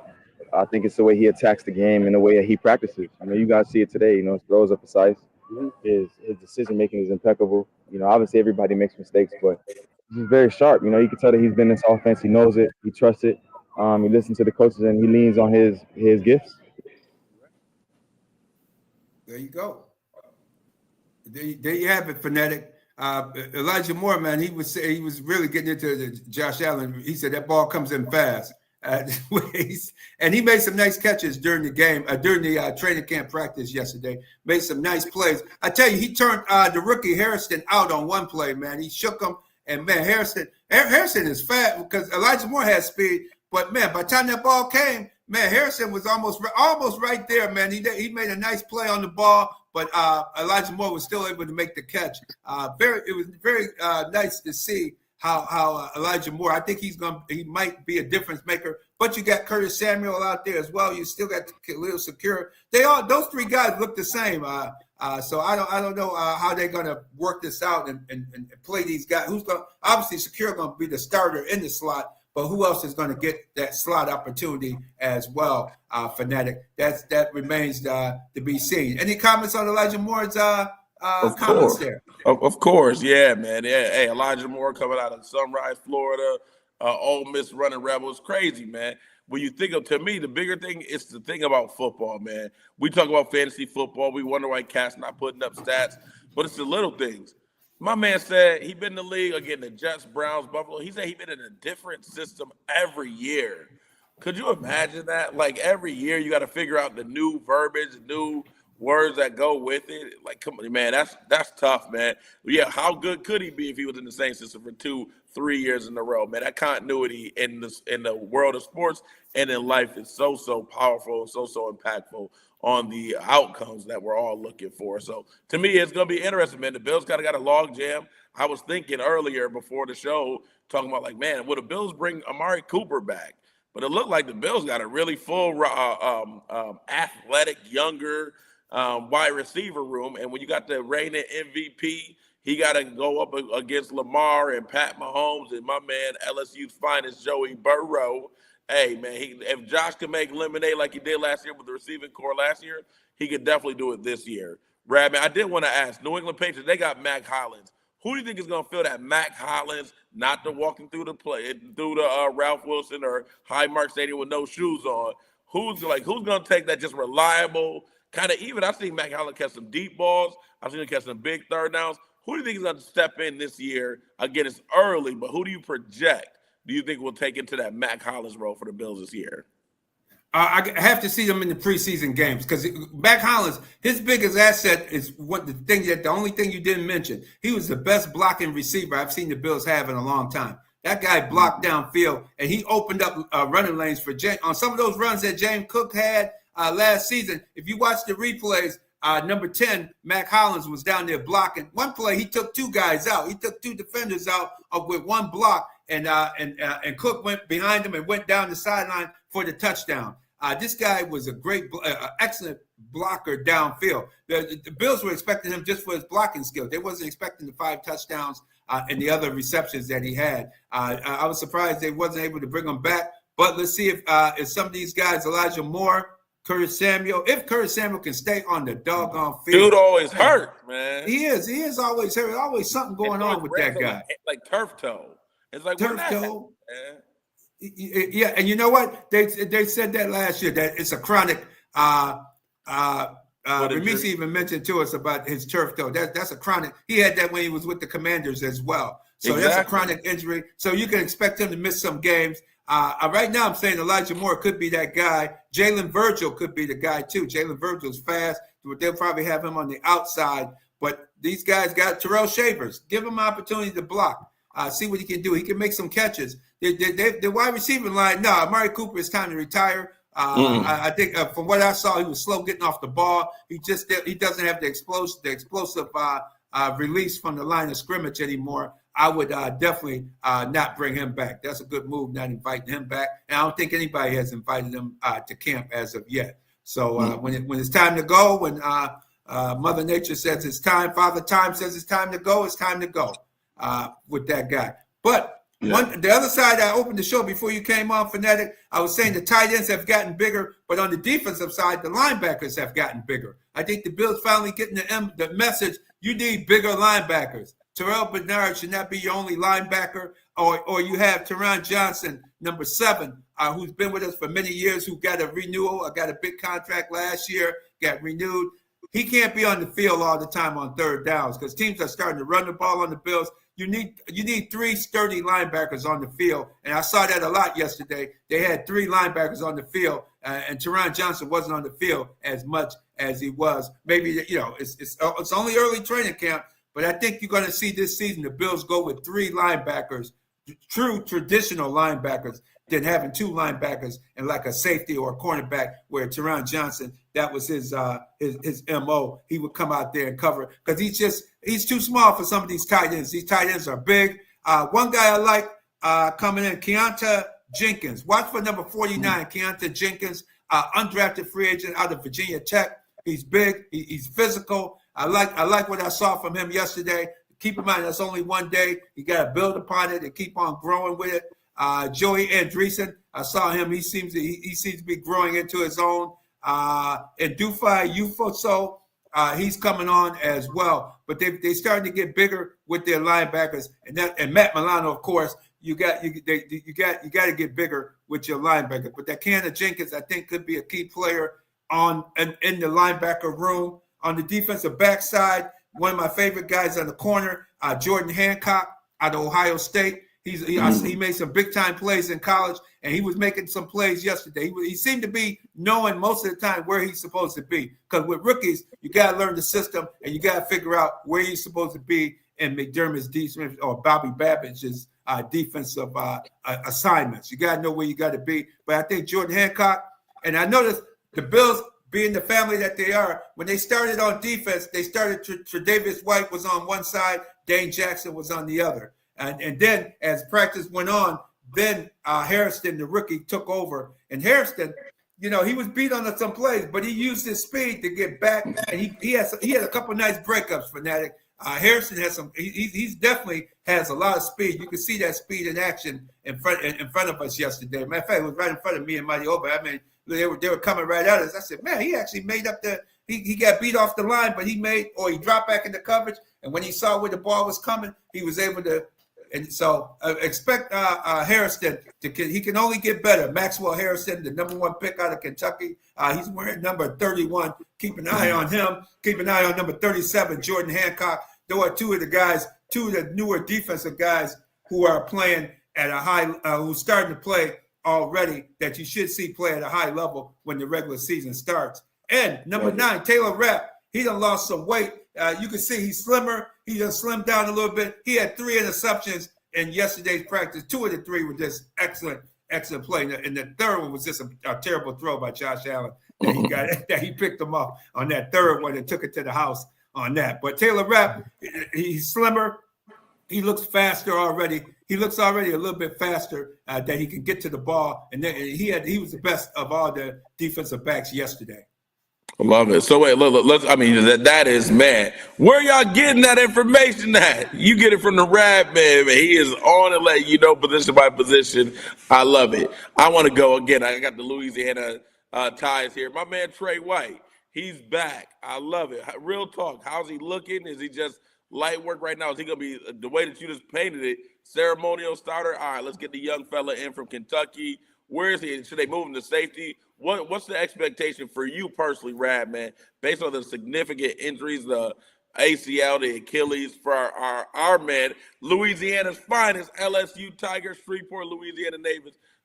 I think it's the way he attacks the game and the way that he practices. You guys see it today. His throws are precise. His decision making is impeccable. Obviously everybody makes mistakes, but he's very sharp. You can tell that he's been in this offense. He knows it. He trusts it. He listens to the coaches and he leans on his gifts. There you go. There you have it, Fanatic. Elijah Moore, man, he was really getting into Josh Allen. He said that ball comes in fast. And he made some nice catches during the game, during the training camp practice yesterday. Made some nice plays. I tell you, he turned the rookie Harrison out on one play, man. He shook him, and man, Harrison is fast because Elijah Moore has speed. But man, by the time that ball came, man, Harrison was almost right there, man. He made a nice play on the ball, but Elijah Moore was still able to make the catch. It was very nice to see how Elijah Moore. I think he might be a difference maker. But you got Curtis Samuel out there as well. You still got Khalil Secure. Those three guys look the same. So I don't know how they're gonna work this out and play these guys. Obviously Secure gonna be the starter in the slot. But who else is going to get that slot opportunity as well, Fanatic? That remains to be seen. Any comments on Elijah Moore's comments there? Of course, yeah, man. Yeah, hey, Elijah Moore coming out of Sunrise, Florida, Ole Miss running Rebels, crazy, man. When you think of, to me, the bigger thing is the thing about football, man. We talk about fantasy football. We wonder why Cat's not putting up stats, but it's the little things. My man said he been in the league again, the Jets, Browns, Buffalo. He said he been in a different system every year. Could you imagine that? Like every year you got to figure out the new verbiage, new words that go with it. Like, come on, man, that's tough, man. Yeah, how good could he be if he was in the same system for 2-3 years in a row, man? That continuity in the world of sports and in life is so powerful and so impactful on the outcomes that we're all looking for. So to me, it's going to be interesting, man. The Bills got a log jam. I was thinking earlier before the show, talking about like, man, will the Bills bring Amari Cooper back? But it looked like the Bills got a really full athletic, younger wide receiver room. And when you got the reigning MVP, he got to go up against Lamar and Pat Mahomes and my man LSU's finest Joey Burrow. Hey, man, if Josh can make lemonade like he did last year with the receiving core last year, he could definitely do it this year. Radman, I did want to ask, New England Patriots, they got Mac Hollins. Who do you think is going to fill that Mac Hollins, not the walking through the Ralph Wilson or Highmark Stadium with no shoes on? Who's going to take that just reliable, kind of even? I've seen Mac Hollins catch some deep balls. I've seen him catch some big third downs. Who do you think is going to step in this year? Again, it's early, but who do you project? Do you think will take into that Mac Hollins role for the Bills this year? I have to see them in the preseason games because Mac Hollins, his biggest asset is the only thing you didn't mention. He was the best blocking receiver I've seen the Bills have in a long time. That guy blocked downfield, and he opened up running lanes for on some of those runs that James Cook had last season. If you watch the replays, number 10, Mac Hollins was down there blocking. One play, he took two guys out. He took two defenders out with one block. And Cook went behind him and went down the sideline for the touchdown. This guy was a great, excellent blocker downfield. The Bills were expecting him just for his blocking skills. They wasn't expecting the 5 touchdowns and the other receptions that he had. I was surprised they wasn't able to bring him back. But let's see if some of these guys, Elijah Moore, Curtis Samuel, if Curtis Samuel can stay on the doggone field. Dude always hurt, man. He is always hurt. Always something going on with that guy. Like turf toe. It's like turf toe. Yeah, and you know what? They said that last year that it's a chronic. Remisi even mentioned to us about his turf toe. That's a chronic. He had that when he was with the Commanders as well. So That's a chronic injury. So you can expect him to miss some games. Right now, I'm saying Elijah Moore could be that guy. Jalen Virgil could be the guy too. Jalen Virgil's fast. They'll probably have him on the outside. But these guys got Terrell Shavers. Give him an opportunity to block. See what he can do. He can make some catches. The wide receiving line, no, Amari Cooper, it's time to retire. I think from what I saw, he was slow getting off the ball. He doesn't have the explosive release from the line of scrimmage anymore. I would definitely not bring him back. That's a good move, not inviting him back. And I don't think anybody has invited him to camp as of yet. So when it's time to go, when Mother Nature says it's time, Father Time says it's time to go, it's time to go with that guy. But the other side, I opened the show before you came on, Fanatic. I was saying the tight ends have gotten bigger, but on the defensive side, the linebackers have gotten bigger. I think the Bills finally getting the message, you need bigger linebackers. Terrell Bernard should not be your only linebacker, or you have Teron Johnson, number 7, who's been with us for many years, who got a renewal, got a big contract last year, got renewed. He can't be on the field all the time on third downs because teams are starting to run the ball on the Bills. you need 3 sturdy linebackers on the field, and I saw that a lot yesterday. They had 3 linebackers on the field, and Teron Johnson wasn't on the field as much as he was. Maybe it's only early training camp, but I think you're going to see this season the Bills go with 3 linebackers, true traditional linebackers, than having 2 linebackers and like a safety or a cornerback where Teron Johnson, that was his MO. He would come out there and cover because he's too small for some of these tight ends. These tight ends are big. One guy I like coming in, Keontae Jenkins. Watch for number 49, Keontae Jenkins, undrafted free agent out of Virginia Tech. He's big. He's physical. I like what I saw from him yesterday. Keep in mind, that's only one day. You got to build upon it and keep on growing with it. Joey Andreessen, I saw him. He seems to be growing into his own. And Dufai Ufoso, he's coming on as well. But they starting to get bigger with their linebackers, and Matt Milano, of course. You got to get bigger with your linebacker. But that Keontae Jenkins, I think, could be a key player in the linebacker room. On the defensive backside, one of my favorite guys on the corner, Jordan Hancock out of Ohio State. He made some big time plays in college, and he was making some plays yesterday. He seemed to be knowing most of the time where he's supposed to be. Because with rookies, you got to learn the system, and you got to figure out where he's supposed to be in McDermott's defense or Bobby Babbitt's defensive assignments. You got to know where you got to be. But I think Jordan Hancock, and I noticed the Bills, being the family that they are, when they started on defense, they started Tre'Davious White was on one side, Dane Jackson was on the other. And then as practice went on, then Harrison, the rookie, took over. And Harrison, he was beat on some plays, but he used his speed to get back. And he had a couple nice breakups, Fanatic. Harrison has some. He's definitely has a lot of speed. You can see that speed in action in front of us yesterday. Matter of fact, it was right in front of me and Mighty Oba. I mean, they were coming right at us. I said, man, he actually made up he got beat off the line, but he dropped back into coverage. And when he saw where the ball was coming, he was able to. And so expect Harrison he can only get better. Maxwell Harrison, the number 1 pick out of Kentucky. He's wearing number 31. Keep an eye on him. Keep an eye on number 37, Jordan Hancock. Those are two of the newer defensive guys who are playing at a high, who's starting to play already, that you should see play at a high level when the regular season starts. And number 9, Taylor Rapp, he done lost some weight. You can see he's slimmer. He done slimmed down a little bit. He had 3 interceptions in yesterday's practice. 2 of the 3 were just excellent play. And the third one was just a terrible throw by Josh Allen that he picked him up on that third one and took it to the house on that. But Taylor Rapp, he's slimmer. He looks faster already. He looks already a little bit faster that he can get to the ball. And then he was the best of all the defensive backs yesterday. I love it. So wait, look, that is, man, where y'all getting that information at? You get it from the Radman, man. He is on and letting you know position by position. I love it. I want to go again. I got the Louisiana ties here. My man Trey White, he's back. I love it. Real talk. How's he looking? Is he just light work right now? Is he going to be the way that you just painted it, ceremonial starter? All right, let's get the young fella in from Kentucky. Where is he? Should they move him to safety? What's the expectation for you personally, Radman, based on the significant injuries, the ACL, the Achilles, for our man, Louisiana's finest, LSU Tigers, Shreveport, Louisiana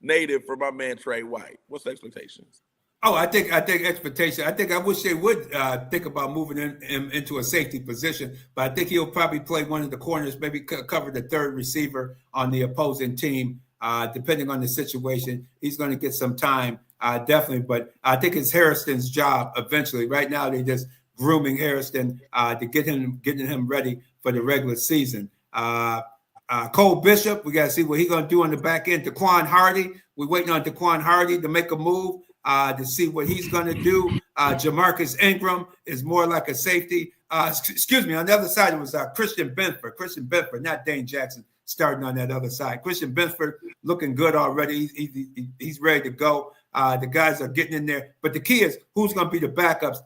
native for my man Trey White? What's the expectations? Oh, I think expectation. I wish they would think about moving him into a safety position, but I think he'll probably play one of the corners, maybe cover the third receiver on the opposing team. Depending on the situation, he's going to get some time, definitely. But I think it's Harrison's job eventually. Right now, they're just grooming Harrison to getting him ready for the regular season. Cole Bishop, we got to see what he's going to do on the back end. Daquan Hardy, we're waiting on Daquan Hardy to make a move to see what he's going to do. Jamarcus Ingram is more like a safety. On the other side, it was Christian Benford, not Dane Jackson, starting on that other side. Christian Benford looking good already. He's ready to go. The guys are getting in there. But the key is who's going to be the backups.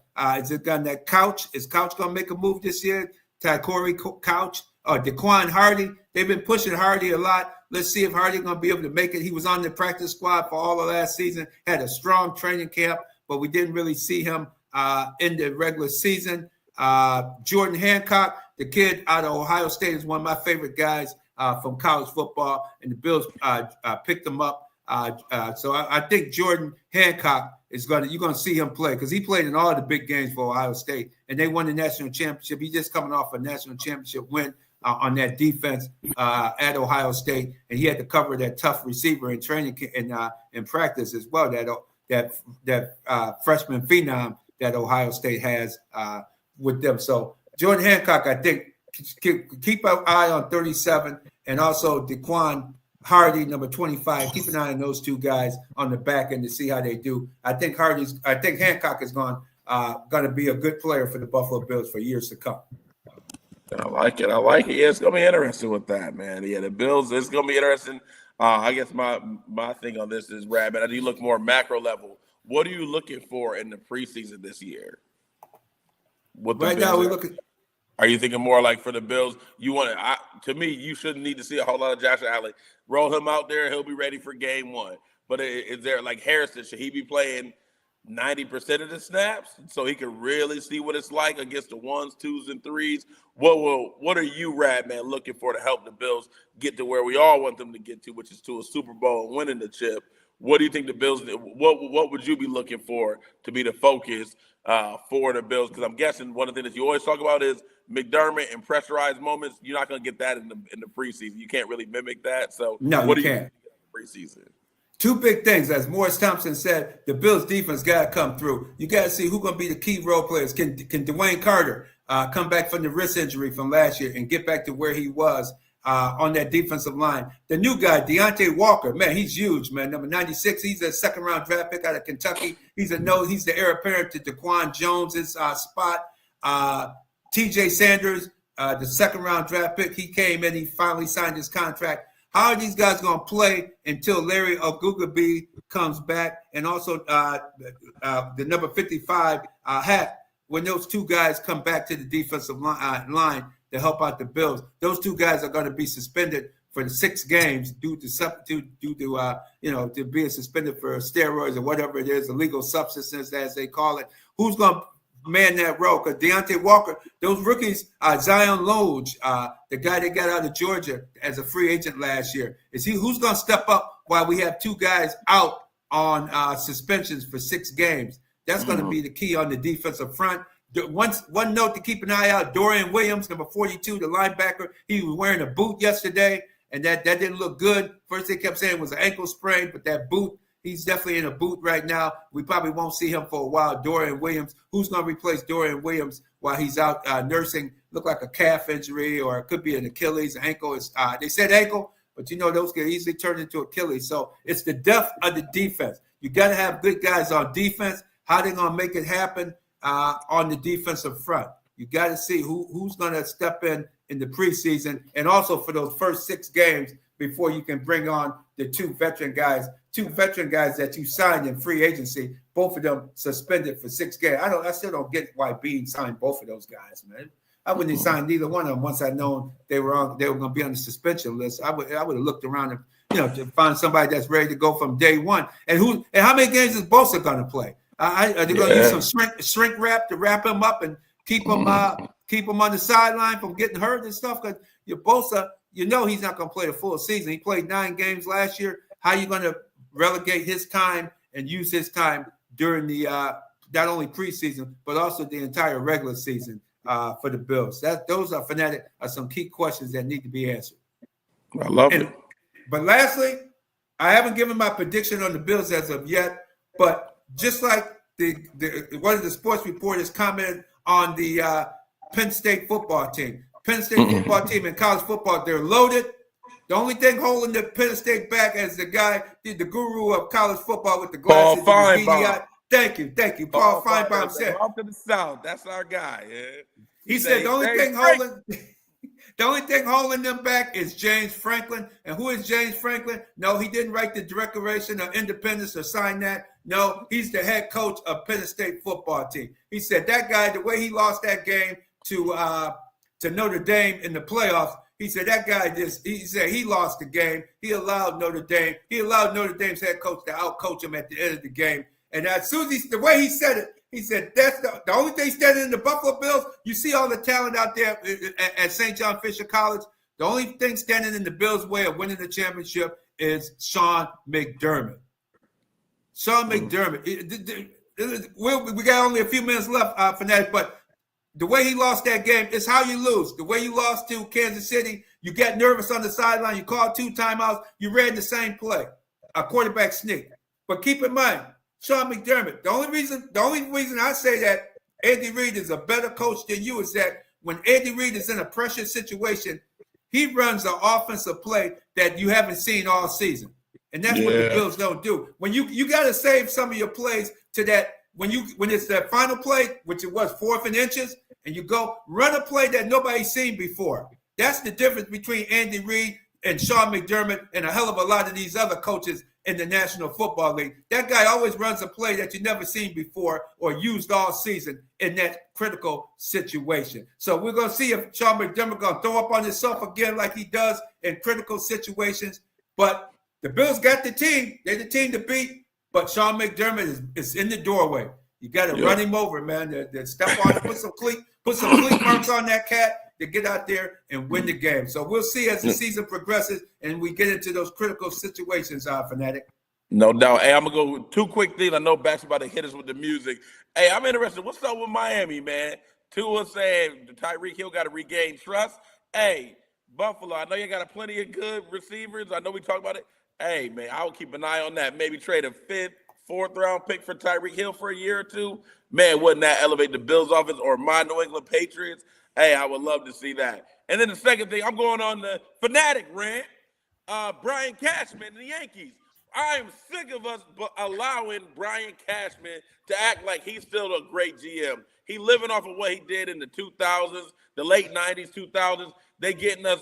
Is it on that Couch? Is Couch going to make a move this year? Corey Couch or Daquan Hardy? They've been pushing Hardy a lot. Let's see if Hardy's going to be able to make it. He was on the practice squad for all of last season, had a strong training camp, but we didn't really see him in the regular season. Jordan Hancock, the kid out of Ohio State, is one of my favorite guys from college football, and the Bills picked him up. So I think Jordan Hancock you're going to see him play because he played in all the big games for Ohio State, and they won the national championship. He's just coming off a national championship win on that defense at Ohio State, and he had to cover that tough receiver in training in practice as well. That freshman phenom that Ohio State has with them. So Jordan Hancock, I think, keep an eye on 37, and also Daquan Hardy, number 25. Keep an eye on those two guys on the back end to see how they do. I think Hancock is going to be a good player for the Buffalo Bills for years to come. I like it. Yeah, it's going to be interesting with that, man. Yeah, the Bills, it's going to be interesting. I guess my thing on this is, Radman, I do look more macro level. What are you looking for in the preseason this year? Right now, we're looking. Are you thinking more like for the Bills? To me, you shouldn't need to see a whole lot of Josh Allen. Roll him out there, he'll be ready for game one. But is there, like Harrison, should he be playing 90% of the snaps so he can really see what it's like against the 1s, 2s, and 3s? What are you, Radman, looking for to help the Bills get to where we all want them to get to, which is to a Super Bowl and winning the chip? What do you think the Bills? What would you be looking for to be the focus for the Bills? Because I'm guessing one of the things that you always talk about is McDermott and pressurized moments. You're not going to get that in the preseason. You can't really mimic that. So no, what you do you can't. think in the preseason? Two big things, as Morris Thompson said, the Bills defense got to come through. You got to see who's going to be the key role players. Can Dwayne Carter come back from the wrist injury from last year and get back to where he was on that defensive line? The new guy, Deontay Walker, man, he's huge, man. Number 96, he's a second-round draft pick out of Kentucky. He's the heir apparent to Daquan Jones' spot. TJ Sanders, the second-round draft pick, he came in, he finally signed his contract. How are these guys going to play until Larry Ogunjobi comes back, and also the number 55 hat, when those two guys come back to the defensive line to help out the Bills? Those two guys are going to be suspended for the 6 games due to being suspended for steroids or whatever it is, illegal substances as they call it. Who's going to man that role? Because Deontay Walker, those rookies, Zion Loge, the guy that got out of Georgia as a free agent last year, who's going to step up while we have two guys out on suspensions for 6 games? That's going to be the key on the defensive front. One note to keep an eye out: Dorian Williams, number 42, the linebacker. He was wearing a boot yesterday, and that didn't look good. First they kept saying it was an ankle sprain, but that boot, he's definitely in a boot right now. We probably won't see him for a while. Dorian Williams, who's going to replace Dorian Williams while he's out nursing? Look like a calf injury, or it could be an Achilles. Ankle is. They said ankle, but those can easily turn into Achilles. So it's the depth of the defense. You got to have good guys on defense. How they going to make it happen on the defensive front? You got to see who's going to step in the preseason, and also for those first 6 games before you can bring on the two veteran guys that you signed in free agency, both of them suspended for 6 games. I still don't get why Bean signed both of those guys, man. I wouldn't have signed neither one of them once I known they were going to be on the suspension list. I would have looked around and to find somebody that's ready to go from day one. And how many games is Bosa going to play? Are they going to use some shrink wrap to wrap him up and keep him on the sideline from getting hurt and stuff? Because Bosa, he's not going to play the full season. He played 9 games last year. How are you going to relegate his time and use his time during the not only preseason but also the entire regular season for the Bills? Those are some key questions that need to be answered. I love it. But lastly, I haven't given my prediction on the Bills as of yet. But just like one of the sports reporters commented on the Penn State football team. Penn State football team in college football, they're loaded. The only thing holding the Penn State back as the guy, the guru of college football with the glasses. Paul Feinbaum. Thank you. Paul Feinbaum said. Off to the south. That's our guy. Yeah. He said the only thing holding them back is James Franklin. And who is James Franklin? No, he didn't write the Declaration of Independence or sign that. No, he's the head coach of Penn State football team. He said that guy, the way he lost that game to Notre Dame in the playoffs, he said that guy he lost the game. He allowed Notre Dame's head coach to outcoach him at the end of the game. And as soon as the way he said it, He said, that's the only thing standing in the Buffalo Bills. You see all the talent out there at St. John Fisher College. The only thing standing in the Bills' way of winning the championship is Sean McDermott. Sean McDermott. We got only a few minutes left, Fanatic, but the way he lost that game is how you lose. The way you lost to Kansas City, you got nervous on the sideline, you called 2 timeouts, you ran the same play, a quarterback sneak. But keep in mind, Sean McDermott, the only reason I say that Andy Reid is a better coach than you is that when Andy Reid is in a pressure situation, he runs an offensive play that you haven't seen all season. And that's what the Bills don't do. When you got to save some of your plays to that, when it's that final play, which it was 4th and inches, and you go run a play that nobody's seen before. That's the difference between Andy Reid and Sean McDermott and a hell of a lot of these other coaches in the National Football League. That guy always runs a play that you never seen before or used all season in that critical situation. So we're going to see if Sean McDermott going to throw up on himself again like he does in critical situations. But the Bills got the team. They're the team to beat. But Sean McDermott is in the doorway. You got to run him over, man. Step on, put some cleat marks on that cat to get out there and win the game. So we'll see as the season progresses and we get into those critical situations, Fanatic. No doubt. Hey, I'm going to go with 2 quick things. I know Bax about to hit us with the music. Hey, I'm interested. What's up with Miami, man? Tua saying Tyreek Hill got to regain trust. Hey, Buffalo, I know you got plenty of good receivers. I know we talked about it. Hey, man, I will keep an eye on that. Maybe trade a 5th, 4th round pick for Tyreek Hill for a year or 2. Man, wouldn't that elevate the Bills offense or my New England Patriots? Hey, I would love to see that. And then the second thing, I'm going on the Fanatic rant. Brian Cashman and the Yankees. I am sick of us allowing Brian Cashman to act like he's still a great GM. He living off of what he did in the 2000s, the late 90s, 2000s. They getting us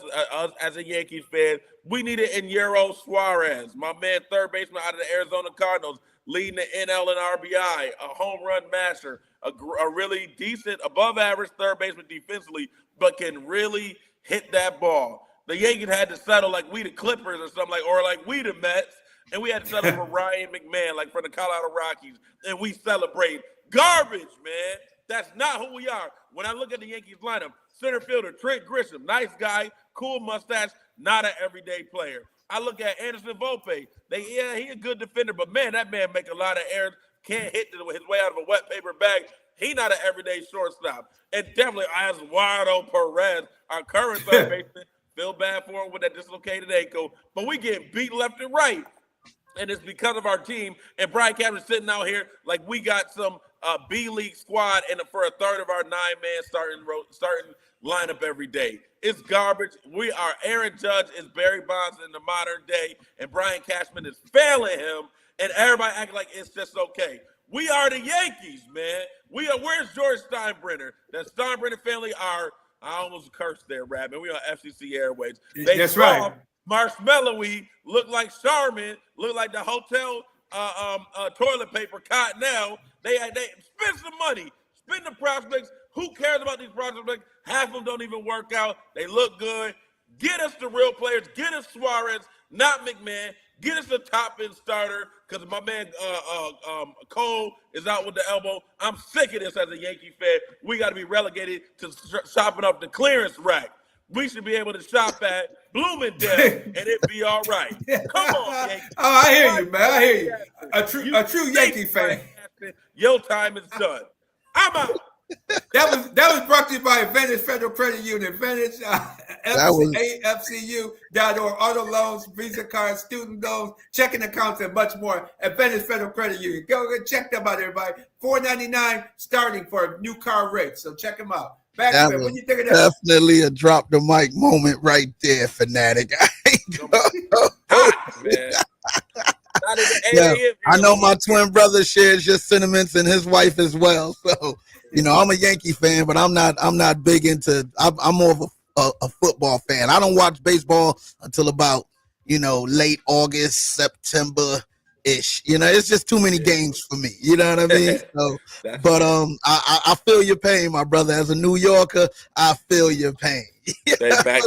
as a Yankees fan. We needed Enyero Suarez, my man, third baseman out of the Arizona Cardinals, leading the NL and RBI, a home run masher, a really decent, above-average third baseman defensively, but can really hit that ball. The Yankees had to settle like we the Clippers or something or like we the Mets, and we had to settle for Ryan McMahon, like for the Colorado Rockies, and we celebrate garbage, man. That's not who we are. When I look at the Yankees lineup, center fielder Trent Grisham, nice guy, cool mustache, not an everyday player. I look at Anderson Volpe. He a good defender, but man, that man make a lot of errors. Can't hit his way out of a wet paper bag. He not an everyday shortstop. And definitely Eduardo Perez, our current third baseman. Feel bad for him with that dislocated ankle, but we getting beat left and right. And it's because of our team. And Brian Cashman sitting out here like we got some B-League squad for a third of our 9-man starting lineup every day. It's garbage. We are Aaron Judge is Barry Bonds in the modern day, and Brian Cashman is failing him, and everybody acting like it's just okay. We are the Yankees, man. Where's George Steinbrenner? The Steinbrenner family are, I almost cursed there, Radman. We on FCC Airways. That's right. Marshmallowy look like Charmin, look like the hotel toilet paper Cottonelle. They spend some money, spend the prospects. Who cares about these prospects? Half of them don't even work out. They look good. Get us the real players. Get us Suarez, not McMahon. Get us the top-end starter because my man Cole is out with the elbow. I'm sick of this as a Yankee fan. We got to be relegated to shopping up the clearance rack. We should be able to shop at Bloomingdale and it be all right. Come on, Yankees. Oh, I hear you, man. I hear you. A true Yankee fan. Your time is done. I'm out. That was brought to you by Advantage Federal Credit Union. Advantage, AFCU.org, auto loans, Visa cards, student loans, checking accounts, and much more. Advantage Federal Credit Union. Go check them out, everybody. $4.99 starting for a new car rate. So check them out. That was definitely a drop the mic moment right there, Fanatic. Yeah, I know my twin brother shares your sentiments and his wife as well. So, I'm a Yankee fan, but I'm not big into. I'm more of a football fan. I don't watch baseball until about late August, September. Ish, it's just too many games for me. You know what I mean? So, but I feel your pain, my brother. As a New Yorker, I feel your pain. back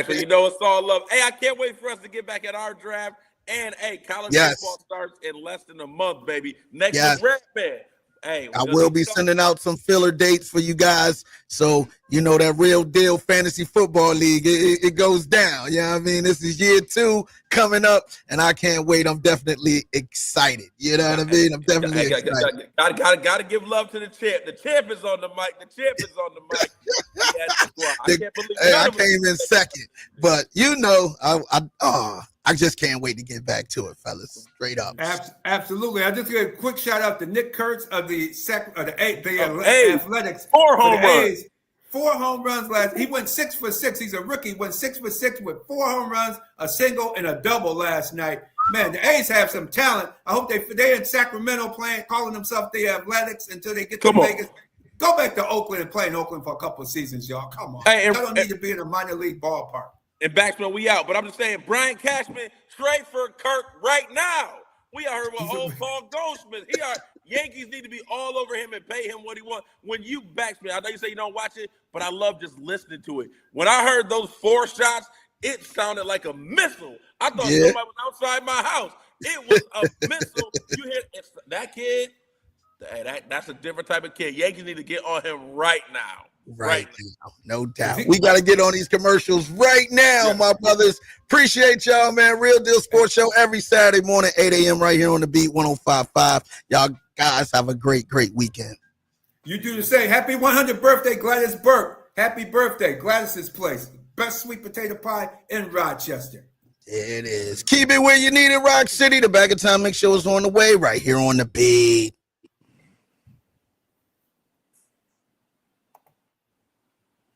so it's all love. Hey, I can't wait for us to get back at our draft. And hey, college football starts in less than a month, baby. Next week, Radman. Hey, I will be sending out some filler dates for you guys. So, you know, that Real Deal Fantasy Football League, it goes down. You know what I mean? This is year 2 coming up, and I can't wait. I'm definitely excited. You know what I mean? I'm definitely excited. Gotta give love to the champ. The champ is on the mic. The champ is on the mic. I came in second, but you know, I just can't wait to get back to it, fellas. Straight up. Absolutely. I just give a quick shout out to Nick Kurtz of the Athletics. 4 home runs. 4 home runs last. He went 6 for 6. He's a rookie. Went 6 for 6 with 4 home runs, a single, and a double last night. Man, the A's have some talent. I hope they're in Sacramento playing, calling themselves the Athletics until they get to Vegas. Go back to Oakland and play in Oakland for a couple of seasons, y'all. Come on. Hey, don't need to be in a minor league ballpark. And BacSpin, we out. But I'm just saying, Brian Cashman, trade for Kirk right now. We are heard with old Paul Goldschmidt. Yankees need to be all over him and pay him what he wants. When you BacSpin, I know you say you don't watch it, but I love just listening to it. When I heard those 4 shots, it sounded like a missile. I thought somebody was outside my house. It was a missile. You hear that kid? That's a different type of kid. Yankees need to get on him right now. Right now, no doubt. We got to get on these commercials right now, my brothers. Appreciate y'all, man. Real Deal Sports Show every Saturday morning, 8 a.m. right here on the Beat 105.5. Y'all guys have a great weekend. You do the same. Happy 100th birthday, Gladys Burke. Happy birthday, Gladys's Place. Best sweet potato pie in Rochester. It is. Keep it where you need it, Rock City. The Bag of Time Mix Show is on the way right here on the Beat.